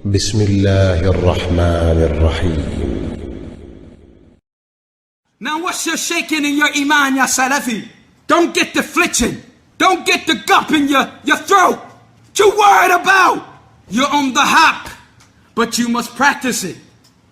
بسم الله الرحمن الرحيم. Now what's your shaking in your Imām, ya Salafi? Don't get the flinching. Don't get the gulp in your throat. What you worried about? You're on the hop, but you must practice it.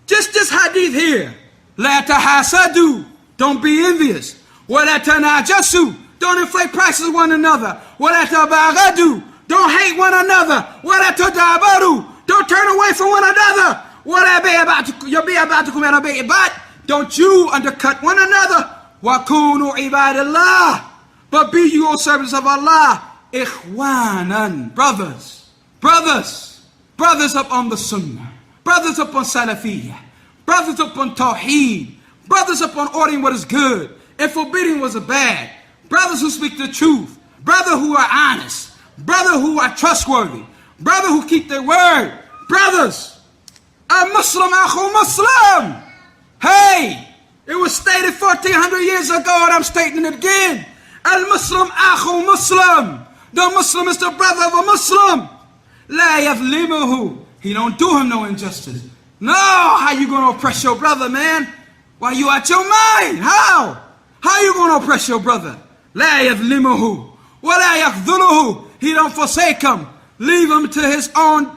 Just this hadith here. La tahasadu. Don't be envious. Wa la tanajasu. Don't inflate prices of one another. Wa la tabaghadu. Don't hate one another. Wa la tadabaru. Don't turn away from one another. Wa la bi'abatukum ala bi'ibad. Don't you undercut one another. Wa kunu ibadallah. But be you all servants of Allah. Ikhwanan. Brothers. Brothers up on the Sunnah. Brothers up on Salafiyah. Brothers up on Tawheed. Brothers up on ordering what is good and forbidding what is bad. Brothers who speak the truth. Brothers who are honest. Brothers who are trustworthy. Brothers who keep their word. Brothers. Muslim akhu Muslim. Hey, it was stated 1400 years ago and I'm stating it again. Al-Muslim akhu Muslim. The Muslim is the brother of a Muslim. La yadhlimuhu. He don't do him no injustice. No, how you gonna oppress your brother, man? Why you out your mind? How? How you gonna oppress your brother? La yadhlimuhu. Wa la yakhdhuluhu. He don't forsake him. Leave him to his own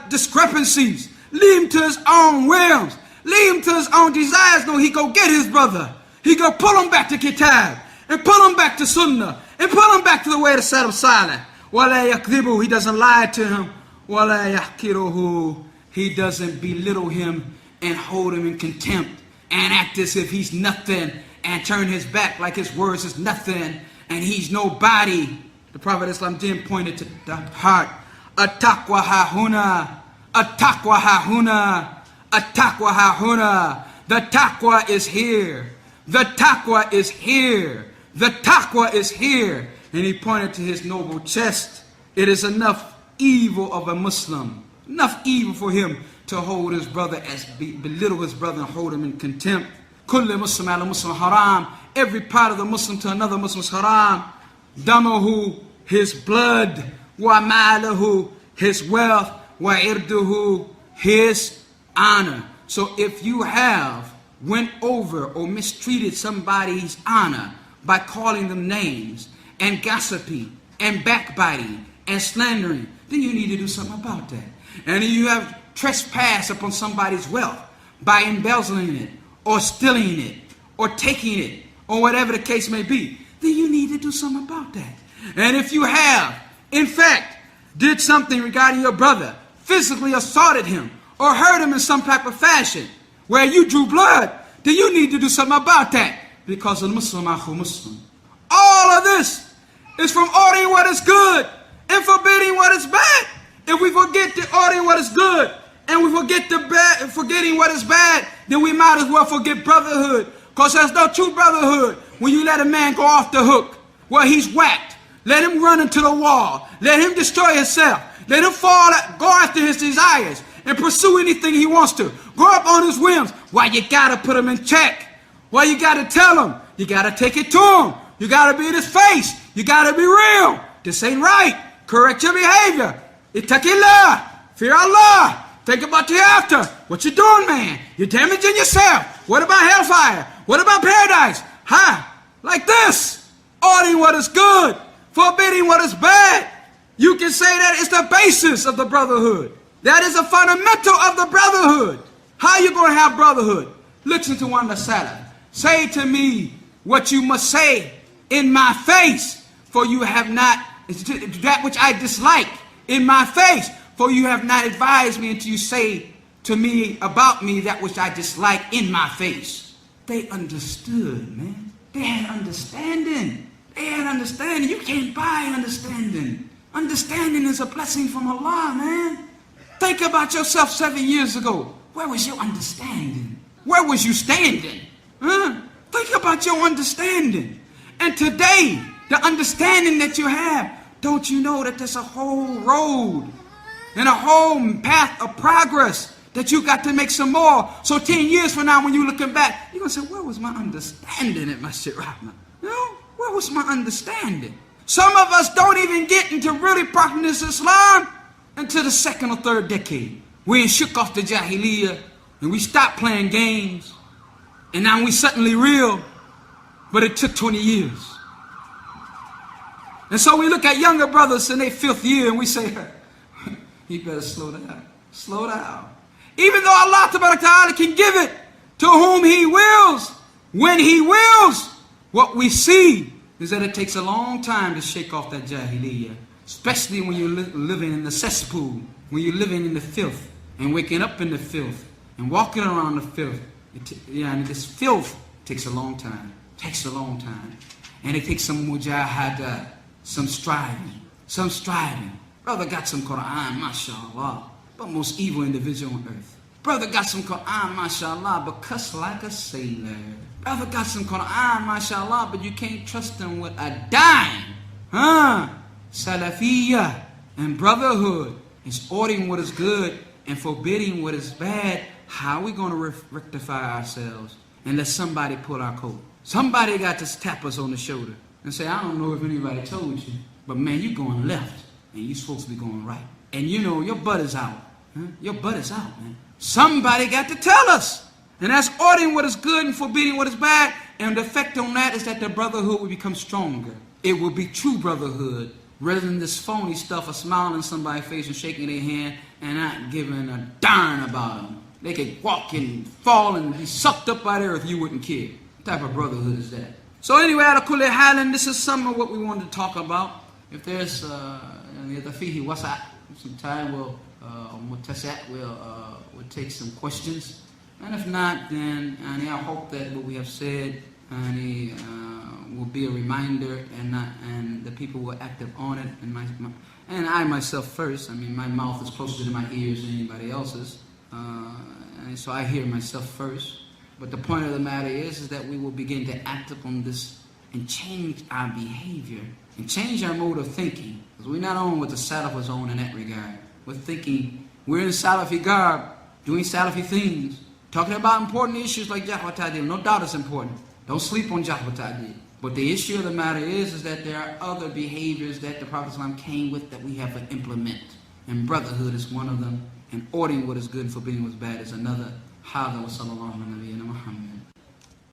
discrepancies. Leave him to his own whims. Leave him to his own desires. No, he go get his brother. He go pull him back to Kitab. And pull him back to Sunnah. And pull him back to the way of Salaf Salih. Wa la yakdhibu. He doesn't lie to him. Wa la yahkiruhu. He doesn't belittle him and hold him in contempt and act as if he's nothing and turn his back like his words is nothing and he's nobody. The Prophet Islam then pointed to the heart. At-taqwa ha-huna. At-taqwa ha-huna. At-taqwa ha-huna. The taqwa is here. The taqwa is here. The taqwa is here. And he pointed to his noble chest. It is enough evil of a Muslim. Enough evil for him to hold his brother as belittle his brother and hold him in contempt. Kulli Muslim ala Muslim haram. Every part of the Muslim to another Muslim is haram. Damahu, his blood. Wa malahu, his wealth. Wa irduhu, his honor. So if you have went over or mistreated somebody's honor by calling them names and gossiping and backbiting and slandering, then you need to do something about that. And if you have trespassed upon somebody's wealth by embezzling it or stealing it or taking it or whatever the case may be, then you need to do something about that. And if you have, in fact, did something regarding your brother, physically assaulted him or hurt him in some type of fashion where you drew blood, then you need to do something about that, because of Muslim akhu Muslim. All of this is from ordering what is good and forbidding what is bad. If we forget to ordering what is good and we forget the bad, forgetting what is bad, then we might as well forget brotherhood, because there's no true brotherhood when you let a man go off the hook where he's whacked. Let him run into the wall. Let him destroy himself. Let him go after his desires and pursue anything he wants to. Go up on his whims. Why you gotta put him in check? Why you gotta tell him? You gotta take it to him. You gotta be in his face. You gotta be real. This ain't right. Correct your behavior. Ittaqillah. Fear Allah. Think about the hereafter. What you doing, man? You're damaging yourself. What about hellfire? What about paradise? Like this. Ordering what is good. Forbidding what is bad. You can say that it's the basis of the brotherhood. That is a fundamental of the brotherhood. How you going to have brotherhood? Listen to one of the Salaf. Say to me what you must say in my face, for you have not, that which I dislike in my face, for you have not advised me until you say to me about me that which I dislike in my face. They understood, man. They had understanding. They had understanding. You can't buy understanding. Understanding is a blessing from Allah, man. Think about yourself 7 years ago. Where was your understanding? Where was you standing? Think about your understanding. And today, the understanding that you have, don't you know that there's a whole road and a whole path of progress that you got to make some more. So 10 years from now, when you're looking back, you're going to say, where was my understanding at Masjid Rahmah? You know, where was my understanding? Some of us don't even get into really practicing Islam until the second or third decade. We shook off the Jahiliyyah and we stopped playing games. And now we suddenly real. But it took 20 years. And so we look at younger brothers in their 5th year and we say, you better slow down. Slow down. Even though Allah Ta'ala can give it to whom He wills, when He wills, what we see is that it takes a long time to shake off that Jahiliyyah. Especially when you're living in the cesspool, when you're living in the filth, and waking up in the filth, and walking around the filth. And this filth takes a long time. Takes a long time. And it takes some mujahada, some striving. Some striving. Brother got some Quran, mashallah, but most evil individual on earth. Brother got some Quran, mashallah, but cuss like a sailor. Brother got some Quran, mashallah, but you can't trust him with a dime. Salafiyah and Brotherhood is ordering what is good and forbidding what is bad. How are we going to rectify ourselves and let somebody pull our coat? Somebody got to tap us on the shoulder and say, I don't know if anybody told you, but man, you going left and you supposed to be going right. And you know, your butt is out. Your butt is out, man. Somebody got to tell us. And that's ordering what is good and forbidding what is bad. And the effect on that is that the brotherhood will become stronger. It will be true brotherhood rather than this phony stuff of smiling in somebody's face and shaking their hand and not giving a darn about them. They could walk and fall and be sucked up by the earth, you wouldn't care. What type of brotherhood is that? So anyway, ala kulli halin, this is some of what we wanted to talk about. If there's some time, we'll take some questions. And if not, then I hope that what we have said will be a reminder, and the people will act on it. And I myself first. I mean, my mouth is closer to my ears than anybody else's, and so I hear myself first. But the point of the matter is that we will begin to act upon this and change our behavior and change our mode of thinking. Because we're not on what the Salaf was on in that regard. We're thinking, we're in Salafi garb, doing Salafi things, talking about important issues like Jahwa Ta'dil. No doubt it's important. Don't sleep on Jahwa Ta'dil. But the issue of the matter is that there are other behaviors that the Prophet ﷺ came with that we have to implement. And brotherhood is one of them. And ordering what is good and forbidding what is bad is another. هذا وصلى الله على نبينا محمد.